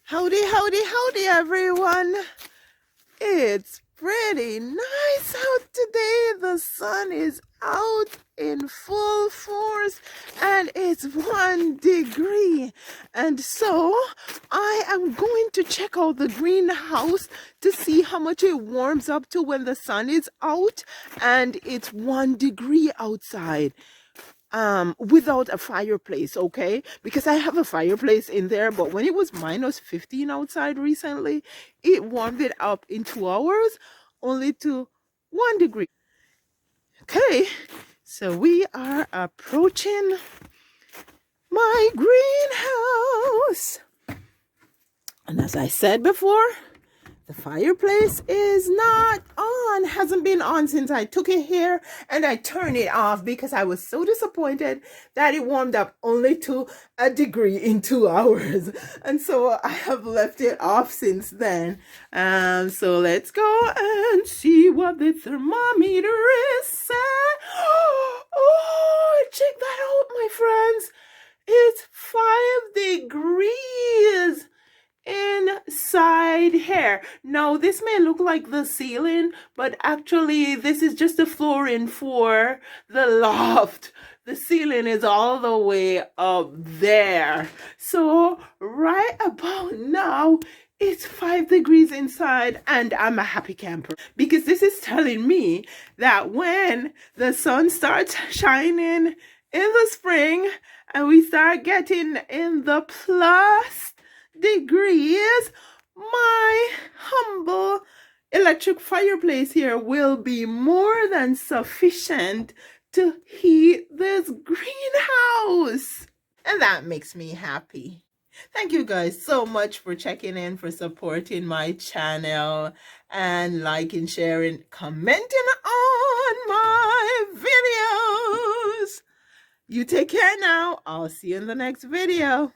Howdy, howdy, howdy, everyone. It's pretty nice out today. The sun is out in full force and it's 1 degree. And so I am going to check out the greenhouse to see how much it warms up to when the sun is out and it's 1 degree outside. Without a fireplace, okay, because I have a fireplace in there, but when it was -15 outside recently, it warmed it up in 2 hours only to 1 degree. Okay, so we are approaching my greenhouse, and as I said before, the fireplace is not on, hasn't been on since I took it here, and I turned it off because I was so disappointed that it warmed up only to 1 degree in 2 hours. And so I have left it off since then. So let's go and see what the thermometer is saying. Oh, check that out, my friends. It's 5 degrees inside here. Now this may look like the ceiling, but actually this is just the flooring for the loft. The ceiling is all the way up there. So right about now it's 5 degrees inside and I'm a happy camper, because this is telling me that when the sun starts shining in the spring and we start getting in the plus degrees, my humble electric fireplace here will be more than sufficient to heat this greenhouse. And that makes me happy. Thank you guys so much for checking in, for supporting my channel, and liking, sharing, commenting on my videos. You take care now. I'll see you in the next video.